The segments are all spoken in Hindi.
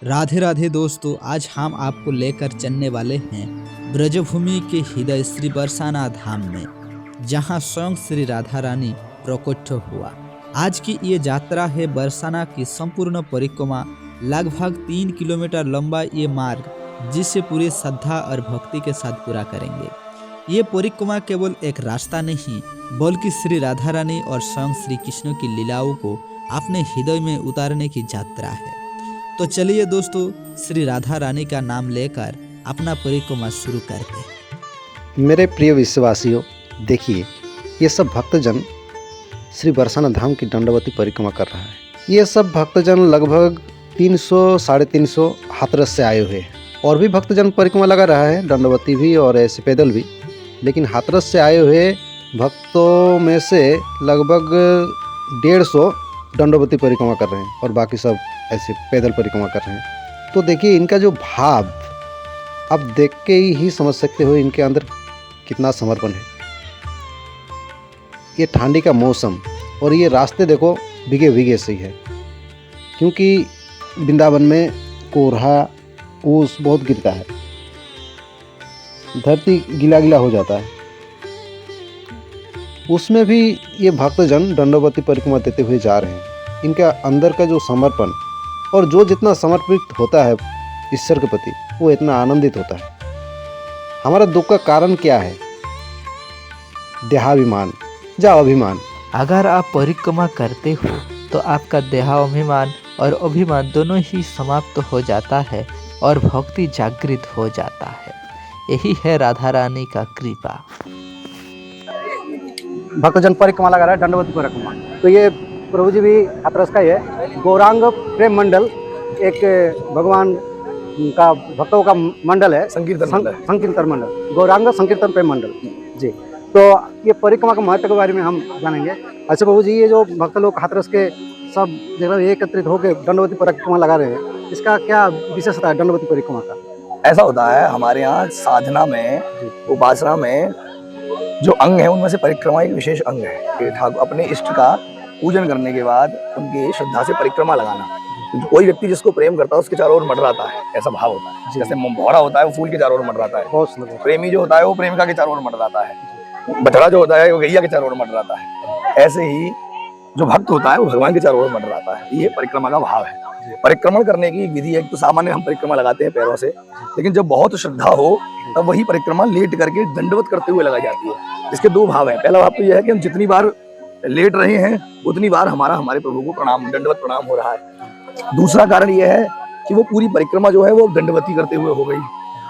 राधे राधे दोस्तों, आज हम आपको लेकर चलने वाले हैं ब्रजभूमि के हृदय श्री बरसाना धाम में, जहां स्वयं श्री राधा रानी प्रकट हुआ। आज की ये यात्रा है बरसाना की संपूर्ण परिक्रमा, लगभग 3 किलोमीटर लंबा ये मार्ग, जिसे पूरे श्रद्धा और भक्ति के साथ पूरा करेंगे। ये परिक्रमा केवल एक रास्ता नहीं, बल्कि श्री राधा रानी और स्वयं श्री कृष्ण की लीलाओं को अपने हृदय में उतारने की यात्रा है। तो चलिए दोस्तों, श्री राधा रानी का नाम लेकर अपना परिक्रमा शुरू करते हैं। मेरे प्रिय विश्वासियों, देखिए ये सब भक्तजन श्री बरसाना धाम की दंडवती परिक्रमा कर रहा है। ये सब भक्तजन लगभग 300-350 हाथरस से आए हुए हैं, और भी भक्तजन परिक्रमा लगा रहा है, दंडवती भी और ऐसे पैदल भी। लेकिन हाथरस से आए हुए भक्तों में से लगभग 150 दंडवती परिक्रमा कर रहे हैं और बाकी सब ऐसे पैदल परिक्रमा कर रहे हैं। तो देखिए इनका जो भाव आप देख के ही समझ सकते हो इनके अंदर कितना समर्पण है। ये ठंडी का मौसम और ये रास्ते देखो भीगे भीगे से ही है, क्योंकि वृंदावन में कोहरा ओस बहुत गिरता है, धरती गीला गीला हो जाता है। उसमें भी ये भक्तजन दंडवती परिक्रमा देते हुए जा रहे हैं। इनका अंदर का जो समर्पण और जो जितना समर्पित होता है ईश्वर के प्रति, वो इतना आनंदित होता है। हमारा दुख का कारण क्या है? देहाभिमान या अभिमान। अगर आप परिक्रमा करते हो तो आपका देहाभिमान और अभिमान दोनों ही समाप्त हो जाता है और भक्ति जागृत हो जाता है। यही है राधा रानी का कृपा। भक्तजन परिक्रमा लगा रहा है, दंडवती परिक्रमा। तो ये प्रभु जी भी हाथरस का ही है। गौरांग प्रेम मंडल एक भगवान का भक्तों का मंडल है, संकीर्तन मंडल, गौरांग संकीर्तन प्रेम मंडल जी। तो ये परिक्रमा के महत्व के बारे में हम जानेंगे। अच्छा प्रभु जी, ये जो भक्त लोग हाथरस के सब जगह एकत्रित होकर दंडवती परिक्रमा लगा रहे हैं, इसका क्या विशेषता है दंडवती परिक्रमा का? ऐसा होता है हमारे यहाँ साधना में, उपासना में जो अंग है उनमें से परिक्रमा एक विशेष अंग है कि ठाकुर अपने इष्ट का पूजन करने के बाद उनकी श्रद्धा से परिक्रमा लगाना। कोई व्यक्ति जिसको प्रेम करता है उसके चारों ओर मंडराता है, ऐसा भाव होता है। जैसे भौरा होता है वो फूल के चारों ओर मंडराता है, प्रेमी जो होता है वो प्रेमिका के चारों ओर मंडराता है, बछड़ा जो होता है वो गैया के चारों ओर मंडराता है। ऐसे ही जो भक्त होता है वो भगवान के चारों ओर मंडराता है। ये परिक्रमा का भाव है। परिक्रमण करने की विधि है। तो सामान्य हम परिक्रमा लगाते हैं पैरों से, लेकिन जब बहुत श्रद्धा हो तब वही परिक्रमा लेट करके दंडवत करते हुए लगाई जाती है। इसके दो भाव हैं। पहला भाव तो यह है कि हम जितनी बार लेट रहे हैं उतनी बार हमारे प्रभु को प्रणाम, दंडवत प्रणाम हो रहा है। दूसरा कारण यह है कि वो पूरी परिक्रमा जो है वो दंडवती करते हुए हो गई।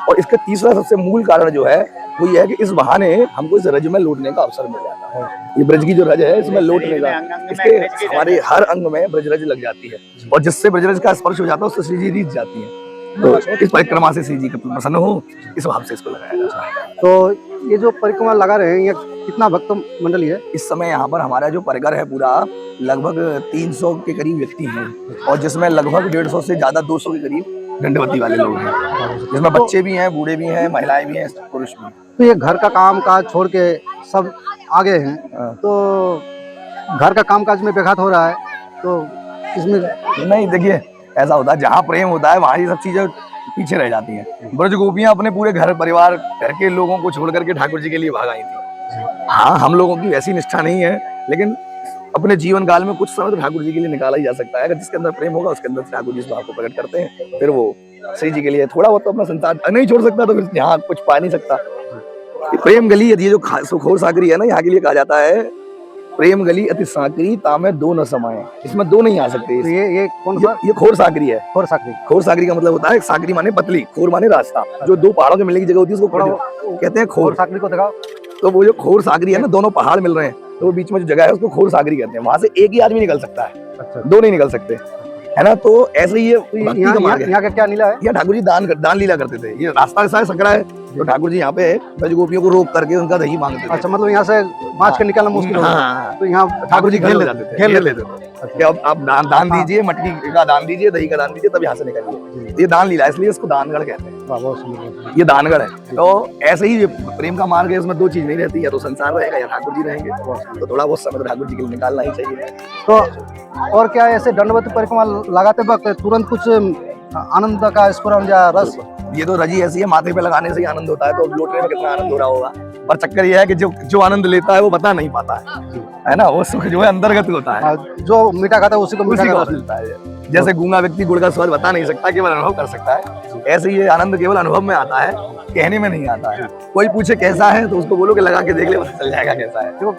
और इसका तीसरा सबसे मूल कारण जो है वो ये है कि इस बहाने हमको इस रज में लौटने का अवसर मिल जाता है। ये ब्रज की जो रज है इसमें लौटने का, इसके हमारे हर अंग में ब्रज रज लग जाती है, और जिससे ब्रज रज का स्पर्श हो जाता है उससे श्री जी रीझ जाती है। तो इस परिक्रमा से श्री जी प्रसन्न हो, इस भाव से इसको लगाया जाता है। तो ये जो परिक्रमा लगा रहे हैं, ये कितना भक्त मंडली है? इस समय यहाँ पर हमारा जो परिगर है पूरा लगभग 300 के करीब व्यक्ति हैं, और जिसमें लगभग 150 से ज्यादा 200 के करीब दंडवती वाले लोग हैं, जिसमें बच्चे भी हैं, बूढ़े भी हैं, महिलाएं भी हैं, पुरुष भी। तो ये घर का काम काज छोड़ के सब आगे हैं, तो घर का काम काज में व्याघात हो रहा है, तो इसमें नहीं, देखिए ऐसा होता है जहाँ प्रेम होता है वहाँ ये सब चीजें पीछे रह जाती हैं। ब्रज गोपियाँ अपने पूरे घर परिवार घर के लोगों को छोड़ करके ठाकुर जी के लिए भाग आई थी। हाँ, हम लोगों की वैसी निष्ठा नहीं है, लेकिन अपने जीवन काल में कुछ समय तो ठाकुर जी के लिए निकाला ही जा सकता है। अगर जिसके अंदर प्रेम होगा उसके अंदर ठाकुर जी इस भाव को प्रकट करते हैं, फिर वो श्री जी के लिए थोड़ा बहुत तो अपना संसार नहीं छोड़ सकता, तो फिर यहाँ कुछ पा नहीं सकता। प्रेम गली ये जो सुखोर सागरी है ना, यहाँ के लिए कहा जाता है प्रेम गली अति सागरी तामे दो न समाये। इसमें दो नहीं आ सकते। ये कौन सा? ये खोर सागरी है। खोर सागरी। खोर सागरी का मतलब होता है सागरी माने पतली, खोर माने रास्ता। जो दो पहाड़ों के मिलने की जगह होती है उसको कहते हैं खोर। सागरी को दिखाओ। तो वो जो खोर सागरी है ना, दोनों पहाड़ मिल रहे हैं तो वो बीच में जो जगह है उसको खोर सागरी कहते हैं। वहां से एक ही आदमी निकल सकता है। अच्छा। दो नहीं निकल सकते, है ना। तो ऐसे ही ये भक्ति का मार्ग है। यहाँ का क्या लीला है? ये ठाकुर जी दान लीला करते थे। ये रास्ता ऐसा सकरा है तो ठाकुर जी यहाँ पे ब्रज गोपियों को रोक करके उनका दही मांगते थे। अच्छा, मतलब यहाँ से मार्च के निकालना मुश्किल होता है, तो यहाँ ठाकुर जी घेर ले जाते थे, घेर लेते थे कि अब आप दान दीजिए, मटकी का दान दीजिए, दही का दान दीजिए, तब यहाँ से निकलिए। ये दान लीला, इसलिए इसको दानगढ़ कहते हैं। ये दानगढ़ है। तो ऐसे ही प्रेम का मार्ग है, इसमें दो चीज नहीं रहती, या तो संसार रहेगा या ठाकुर जी रहेंगे। तो थोड़ा बहुत समय तो ठाकुर जी के लिए निकालना ही चाहिए। तो और क्या ऐसे दंडवत परिक्रमा लगाते वक्त तुरंत कुछ आनंद का स्फुरन या रस। ये तो रजी ऐसी है, माथे पे लगाने से ही आनंद होता है, तो लौटने में कितना आनंद हो रहा होगा। पर चक्कर ये है कि जो आनंद लेता है वो बता नहीं पाता है ना, वो सुख जो है अंतर्गत होता है, जो मीठा खाता है उसी को मीठा उसी का को रस मिलता है। जैसे गूंगा व्यक्ति गुड़ का स्वाद बता नहीं सकता, केवल अनुभव कर सकता है, ऐसे ही ये आनंद केवल अनुभव में आता है, कहने में नहीं आता है। कोई पूछे कैसा है तो उसको बोलो कि लगा के देख ले, पता चल जाएगा कैसा है। देखो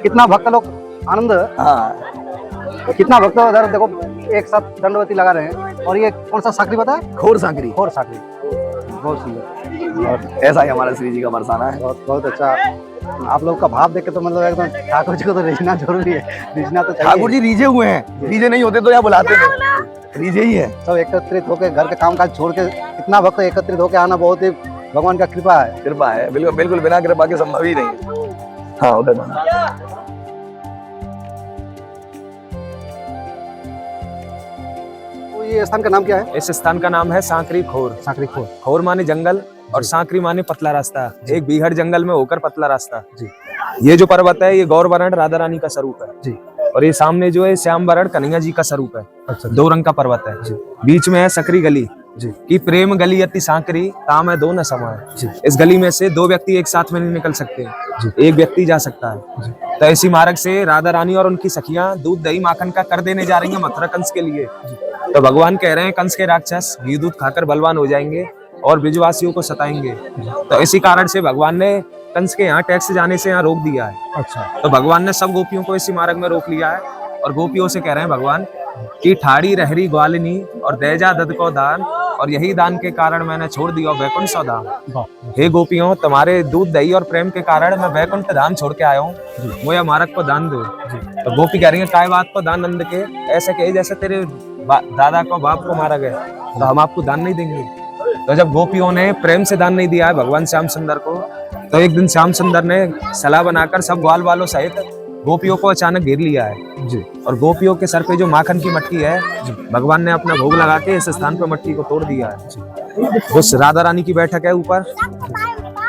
कितना भक्त लोग आनंद, हाँ, कितना भक्त उधर देखो एक साथ दंडवती लगा रहे हैं। और ये कौन सा साकरी पता है? खोर सांकरी, खोर साकरी, बहुत सुंदर। ऐसा ही हमारा श्री जी का बरसाना है। बहुत बहुत अच्छा। आप लोग का भाव देख के तो मतलब एकदम ठाकुर जी को तो रिझना जरूरी है, रिझना तो चाहिए। ठाकुर जी रीझे हुए हैं, रीझे नहीं होते तो यहाँ बुलाते नहीं, रीझे ही है। सब एकत्रित होकर घर के काम काज छोड़ के इतना वक्त एकत्रित होकर आना बहुत ही भगवान का कृपा है। कृपा है, बिल्कुल बिल्कुल, बिना कृपा के संभव ही नहीं। हाँ उधर तो ये स्थान का नाम क्या है? इस स्थान का नाम है सांकरी खोर। साकरी खोर। खोर माने जंगल और सांकरी माने पतला रास्ता, एक बीहड़ जंगल में होकर पतला रास्ता। जी। ये जो पर्वत है ये गौर वर्ण राधा रानी का स्वरूप है जी। और ये सामने जो है श्याम वर्ण कन्हैया जी का स्वरूप है। अच्छा। 2 रंग का पर्वत है। बीच में है सकरी गली जी। की प्रेम गली अति सांकरी ताम है 2 न समाये। इस गली में से 2 व्यक्ति एक साथ में नहीं निकल सकते, एक व्यक्ति जा सकता है। तो इसी मार्ग से राधा रानी और उनकी सखियां दूध दही माखन का कर देने जा रही हैं मथुरा कंस के लिए। तो भगवान कह रहे हैं कंस के राक्षस घी दूध खाकर बलवान हो जाएंगे और ब्रिजवासियों को सताएंगे। तो इसी कारण से भगवान ने कंस के यहाँ टैक्स जाने से यहाँ रोक दिया है। अच्छा। तो भगवान ने सब गोपियों को इसी मार्ग में रोक लिया है और गोपियों से कह रहे हैं भगवान कि ठाड़ी रहरी ग्वालिनी और दैजा दद को दान, और यही दान के कारण मैंने छोड़ दिया वैकुंठ सौ धाम। हे गोपियों, तुम्हारे दूध दही और प्रेम के कारण मैं वैकुंठ धाम छोड़ के आया हूँ, मुझे मार्ग को दान दो। तो गोपी कह रही है काय बात को दान नंद के, ऐसे कहे जैसे तेरे दादा को बाप को मारा गया, तो हम आपको दान नहीं देंगे। तो जब गोपियों ने प्रेम से दान नहीं दिया है भगवान श्याम सुंदर को, तो एक दिन श्याम सुंदर ने सलाह बनाकर सब ग्वाल वालों सहित गोपियों को अचानक घेर लिया है जी। और गोपियों के सर पे जो माखन की मटकी है भगवान ने अपना भोग लगा के इस स्थान पे मटकी को तोड़ दिया है। उस राधा रानी की बैठक है ऊपर,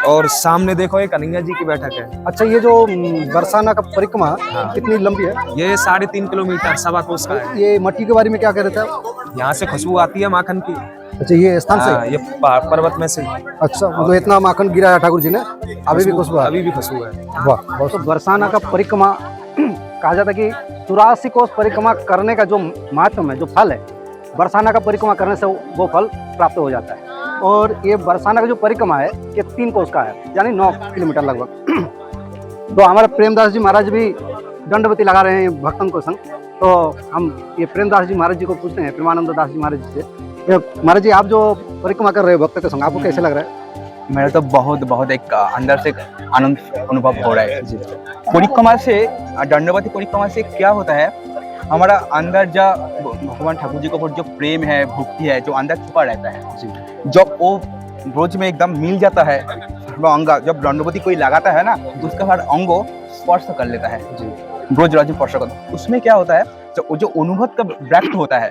और सामने देखो एक कन्हैया जी की बैठक है। अच्छा, ये जो बरसाना का परिक्रमा कितनी लंबी है? ये 3.5 किलोमीटर सवा कोस का है। ये मट्टी के बारे में क्या कह रहे थे आप? यहाँ से खुशबू आती है माखन की। अच्छा, ये स्थान से? ये पर्वत में से। अच्छा, मतलब इतना माखन गिरा है ठाकुर जी ने, अभी भी खुशबू है? अभी भी खुशबू है। वाह। बहुत। बरसाना का परिक्रमा कहा जाता है कि 84 कोस परिक्रमा करने का जो महत्व है, जो फल है, बरसाना का परिक्रमा करने से वो फल प्राप्त हो जाता है। और ये बरसाना का जो परिक्रमा है ये 3 कोस का है, यानी 9 किलोमीटर लगभग। तो हमारे प्रेमदास जी महाराज भी दंडवती लगा रहे हैं भक्तों को संग। तो हम ये प्रेमदास जी महाराज जी को पूछते हैं, प्रेमानंद दास जी महाराज जी से, महाराज जी आप जो परिक्रमा कर रहे हो भक्त के संग, आपको कैसे लग रहा है? मेरा तो बहुत एक अंदर से आनंद अनुभव हो रहा है। परिक्रमा से, दंडवती परिक्रमा से क्या होता है, हमारा अंदर जो भगवान ठाकुर जी के ऊपर जो प्रेम है, भक्ति है, जो अंदर छुपा रहता है, जब वो ब्रोज में एकदम मिल जाता है, अंग जब दंडवती कोई लगाता है ना तो उसका हर अंग स्पर्श कर लेता है, ब्रोज राज स्पर्श करता, उसमें क्या होता है जो अनुभव का व्यक्त होता है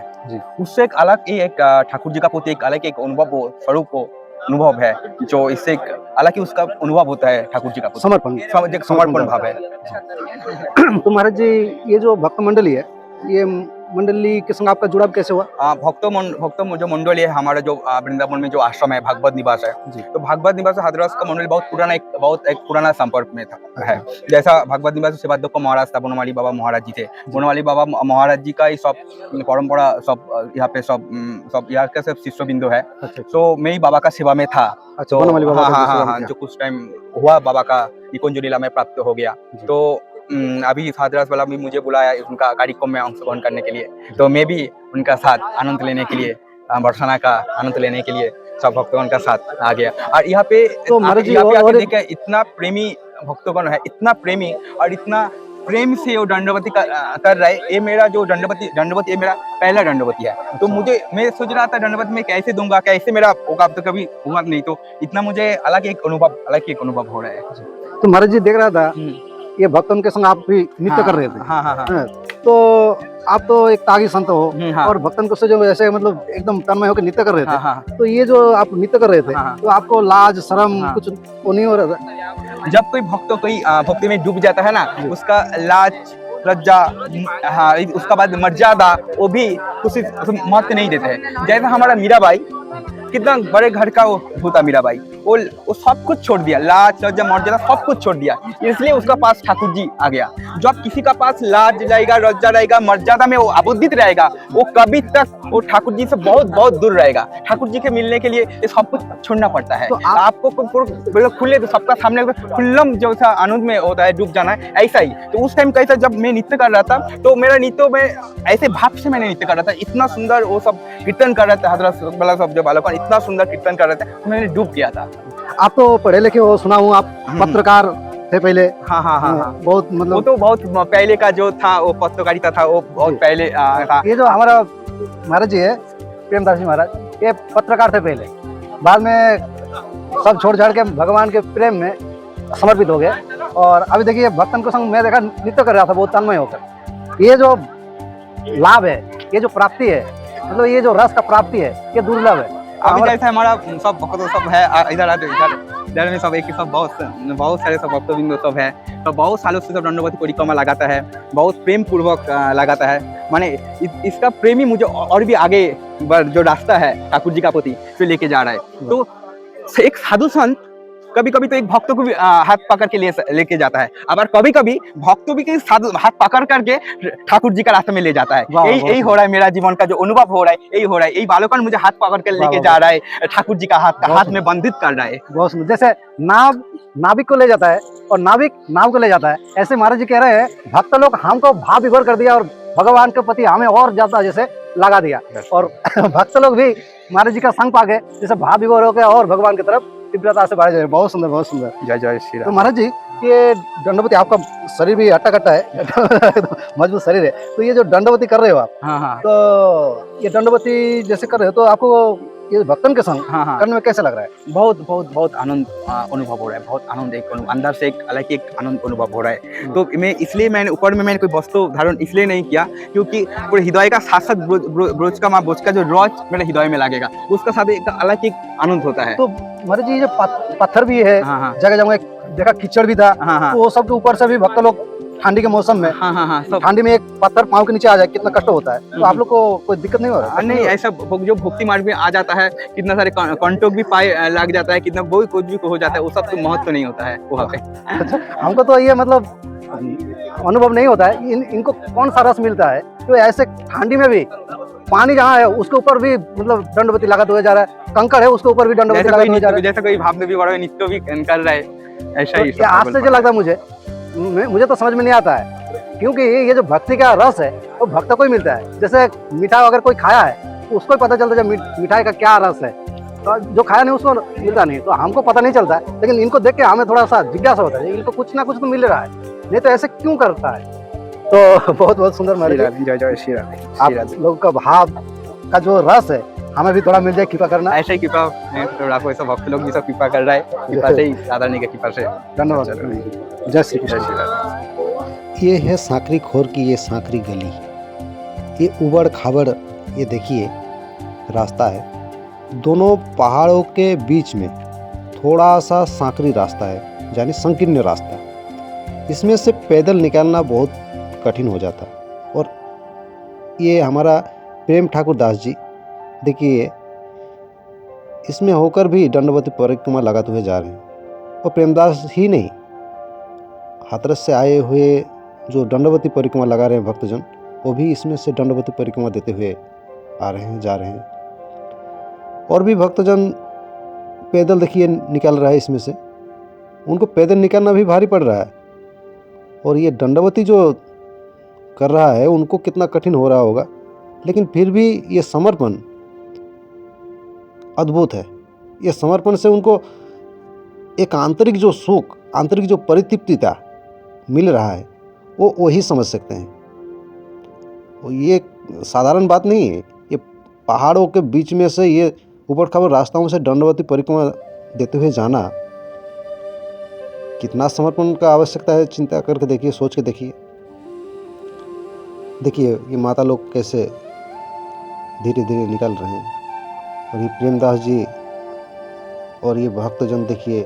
उससे एक अलग एक ठाकुर जी का प्रति एक अलग एक अनुभव स्वरूप अनुभव है, जो इससे एक अलग ही उसका अनुभव होता है ठाकुर जी का समर्पण भाव है। तो महाराज जी, ये जो भक्त मंडली है, ये मंडली के संग आपका जुड़ाव कैसे हुआ? भक्तों जो मंडली है हमारा, जो वृंदावन में जो आश्रम है भागवत निवास है, तो भागवत निवास हाथरस का मंडली बहुत पुराना संपर्क में है। जैसा भागवत निवास सेवाध्यक्ष महाराज था बनवाली बाबा महाराज जी थे, बनवाली बाबा महाराज जी का ही सब परंपरा सब यहाँ पे सब यहाँ के सब शिष्य बिंदु है। तो मैं ही बाबा का सेवा में था। अच्छा, बनवाली बाबा का सेवा में जो कुछ टाइम हुआ बाबा का निकुंज लीला में प्राप्त हो गया, तो अभी हाथरस वाला भी मुझे बुलाया उनका कार्यक्रम में अंशग्रहण करने के लिए, तो मैं भी उनका साथ आनंद लेने के लिए, बरसाना का आनंद लेने के लिए सब भक्तों का साथ आ गया। और यहाँ पे तो देखिए इतना प्रेमी भक्तगण है, इतना प्रेमी और इतना प्रेम से वो दंडवती कर रहा है। ये मेरा जो दंडवती ये मेरा पहला दंडवती है। तो मैं सोच रहा था दंडवती में कैसे दूंगा, कैसे मेरा होगा, तो कभी हुआ नहीं। तो इतना मुझे अलग एक अनुभव हो रहा है। तो महाराज जी देख रहा था ये भक्तों के संग आप भी नृत्य कर रहे थे। हाँ। तो आप तो एक तागी संत हो हाँ। और भक्तन को से जो ऐसे मतलब एकदम तन्मय होकर नृत्य कर रहे थे। हाँ। तो ये जो आप नृत्य कर रहे थे, तो आपको लाज शर्म कुछ वो नहीं हो रहा था? जब कोई भक्त कोई भक्ति में डूब जाता है ना, उसका लाज लज्जा, हाँ उसका बाद मर्यादा, वो भी उसी महत्व नहीं देते हैं। जैसे हमारा मीराबाई, कितना बड़े घर का वो था मीराबाई, वो सब कुछ छोड़ दिया, लाज लज्जा मर्यादा सब कुछ छोड़ दिया, इसलिए उसका पास ठाकुर जी आ गया। जब किसी का पास लाज रहेगा, लज्जा रहेगा, मर्यादा में वो आबुद्धित रहेगा, वो कभी तक वो ठाकुर जी से बहुत बहुत दूर रहेगा। ठाकुर जी के मिलने के लिए ये सब कुछ छोड़ना पड़ता है। तो आपको खुले तो सबका सामने खुल्लम जो सा आनंद में होता है, डूब जाना है, ऐसा ही। तो उस टाइम कैसा, जब मैं नृत्य कर रहा था तो मेरा नृत्य में ऐसे भाव से मैंने नृत्य कर रहा था, इतना सुंदर वो सब कीर्तन कर रहा था, हजरत वाला सब जो बालक इतना सुंदर कीर्तन कर रहे थे, तो मैंने डूब गया था। आप तो पढ़े लिखे हो, सुना हूँ आप पत्रकार थे पहले। हाँ हाँ हाँ हाँ, बहुत वो मतलब तो बहुत पहले का जो था, वो पत्रकारिता था, वो बहुत पहले था। ये जो हमारा महाराज जी है, प्रेमदास जी महाराज, ये पत्रकार थे पहले, बाद में सब छोड़ छाड़ के भगवान के प्रेम में समर्पित हो गए। और अभी देखिए भक्तन को संग मैं देखा नृत्य कर रहा था बहुत तन्मय होकर। ये जो लाभ है, ये जो प्राप्ति है, मतलब ये जो रस का प्राप्ति है, ये दुर्लभ है। अभी जैसे हमारा सब भक्त सब है इधर इधर में सब एक सब बहुत सारे सब भक्तबिंदु सब है, तो बहुत सालों से सब दंडवती परिक्रमा लगाता है, बहुत प्रेम पूर्वक लगाता है। माने इसका प्रेमी मुझे और भी आगे जो रास्ता है ठाकुर जी का प्रति जो लेके जा रहा है। तो एक साधु संत कभी कभी तो एक भक्त को भी हाथ पकड़ के लेके जाता है, और कभी कभी भक्तों भी के साधु हाथ पकड़ करके ठाकुर जी का रास्ते में ले जाता है। यही हो रहा है मेरा जीवन का जो अनुभव हो रहा है, यही हो रहा है। यही बालकन मुझे हाथ पकड़ के लेके जा रहा है, ठाकुर जी का हाथ में बंधित कर रहा है। बहुत सुंदर। जैसे नाविक को ले जाता है और नाविक नाव को ले जाता है, ऐसे महाराज जी कह रहे हैं भक्त लोग हमको भाव विभोर कर दिया और भगवान के प्रति हमें और ज्यादा जैसे लगा दिया, और भक्त लोग भी महाराज जी का संग पा गए, जैसे भाव विभोर हो गया और भगवान की तरफ तीव्रता से बढ़ जाए। बहुत सुंदर, बहुत सुंदर। जय जय श्री तो राम। महाराज जी, ये दंडवती, आपका शरीर भी हट्टा कट्टा है मजबूत शरीर है, तो ये जो दंडवती कर रहे हो आप, हाँ हाँ तो ये दंडवती जैसे कर रहे हो तो आपको ये भक्तन के संग हाँ हाँ, करने में कैसे लग रहा है? बहुत बहुत बहुत आनंद अनुभव हो रहा है, बहुत आनंद, एक अंदर से एक अलग ही एक आनंद अनुभव हो रहा है। तो मैं इसलिए मैंने ऊपर में मैंने कोई वस्तु धारण इसलिए नहीं किया, क्योंकि पूरे हृदय का साथ साथ ब्रोच का जो रॉच मेरे हृदय में लगेगा, उसका साथ एक अलग ही आनंद होता है। तो महाराज जी, ये जो पत्थर भी है, हाँ हाँ जगह जगह देखा कीचड़ भी था, हाँ हाँ तो वो सब के ऊपर से भी भक्त लोग ठंडी के मौसम में, हाँ हाँ हाँ, सब ठंडी में एक पत्थर पाँव के नीचे आ जाए कितना कष्ट होता है, तो आप लोग को कोई दिक्कत नहीं हो रहा? नहीं, ऐसा जो भक्ति मार्ग में आ जाता है, कितना सारे कंटोक भी पाए लग जाता है, कितना वो कुछ भी हो जाता है, वो सब तो महत्व नहीं होता है वहाँ पे। हमको तो ये मतलब अनुभव नहीं होता है। इनको कौन सा रस मिलता है तो ऐसे ठंडी में भी पानी जहाँ है उसके ऊपर भी मतलब दंडवती लगाते हुए जा रहा है, कंकड़ है उसके ऊपर भी दंडवती लगाते हुए जा रहा है। जैसा कोई भाव में भी बड़ा नित्य भी कर रहा है, ऐसा ही तो आश्चर्य लगता है मुझे तो समझ में नहीं आता है, क्योंकि ये जो भक्ति का रस है वो भक्त को ही मिलता है। जैसे मिठाई अगर कोई खाया है तो उसको ही पता चलता है मिठाई का क्या रस है, तो जो खाया नहीं उसको मिलता नहीं, तो हमको पता नहीं चलता है। लेकिन इनको देख के हमें थोड़ा सा जिज्ञासा होता है, इनको कुछ ना कुछ तो मिल रहा है, नहीं तो ऐसे क्यों करता है। तो बहुत बहुत सुंदर महाराज, जय जय श्री राम। आप लोगों का भाव का जो रस है हमें भी थोड़ा मिल जाए, कृपा करना। ऐसा ही कृपा राखो, ऐसा भक्त लोग भी सब कृपा कर रहा है, कृपा से ही राधा रानी की कृपा से। धन्यवाद। जय श्री जय कृष्ण। श्री राम। ये है सांकरी खोर की ये सांकरी गली, ये उबड़ खाबड़, ये देखिए रास्ता है, दोनों पहाड़ों के बीच में थोड़ा सा सांकरी रास्ता है, यानी संकीर्ण रास्ता। इसमें से पैदल निकालना बहुत कठिन हो जाता। और ये हमारा प्रेम ठाकुर दास जी, देखिए इसमें होकर भी दंडवती परिक्रमा लगाते हुए जा रहे हैं। और प्रेमदास ही नहीं, हाथरस से आए हुए जो दंडवती परिक्रमा लगा रहे हैं भक्तजन, वो भी इसमें से दंडवती परिक्रमा देते हुए आ रहे हैं, जा रहे हैं। और भी भक्तजन पैदल देखिए निकल रहा है इसमें से, उनको पैदल निकलना भी भारी पड़ रहा है। और ये दंडवती जो कर रहा है उनको कितना कठिन हो रहा होगा, लेकिन फिर भी ये समर्पण अद्भुत है। ये समर्पण से उनको एक आंतरिक जो सुख, आंतरिक जो परितृप्तिता मिल रहा है, वो वही समझ सकते हैं। और ये साधारण बात नहीं है, ये पहाड़ों के बीच में से ये ऊबड़ खाबड़ रास्ताओं से दंडवती परिक्रमा देते हुए जाना, कितना समर्पण का आवश्यकता है, चिंता करके देखिए, सोच के देखिए। देखिए ये माता लोग कैसे धीरे धीरे निकल रहे हैं, और ये प्रेमदास जी और ये भक्तजन देखिए,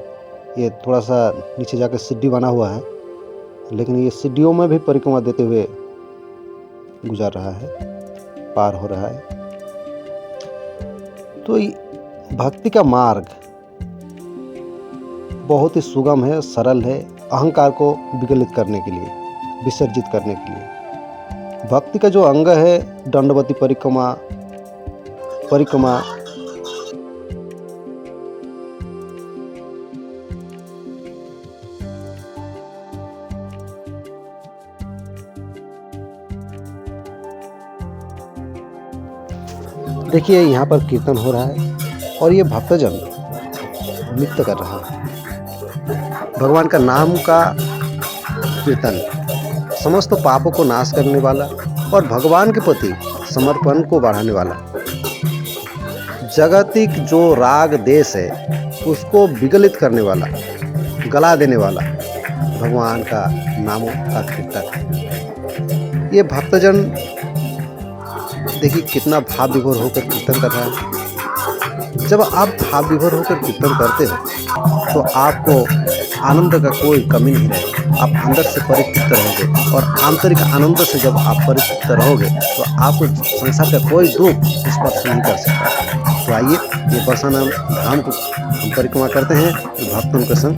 ये थोड़ा सा नीचे जाकर सीढ़ी बना हुआ है, लेकिन ये सीढ़ियों में भी परिक्रमा देते हुए गुजार रहा है, पार हो रहा है। तो भक्ति का मार्ग बहुत ही सुगम है, सरल है, अहंकार को विगलित करने के लिए, विसर्जित करने के लिए। भक्ति का जो अंग है दंडवती परिक्रमा, देखिए यहाँ पर कीर्तन हो रहा है और ये भक्तजन नृत्य कर रहा है। भगवान का नाम का कीर्तन समस्त पापों को नाश करने वाला और भगवान के प्रति समर्पण को बढ़ाने वाला, जागतिक जो राग देश है उसको विगलित करने वाला, गला देने वाला भगवान का नामों का कीर्तन। ये भक्तजन देखिए कितना भाव विभोर होकर कीर्तन कर रहा है। जब आप भाव विभोर होकर कीर्तन करते हो तो आपको आनंद का कोई कमी नहीं रहेगी। आप अंदर से परितृप्त रहोगे और आंतरिक आनंद से जब आप परितृप्त रहोगे तो आपको संसार का कोई दुख स्पर्श नहीं कर सकता। तो आइए ये बरसाना धाम को हम परिक्रमा करते हैं भक्तों के संग।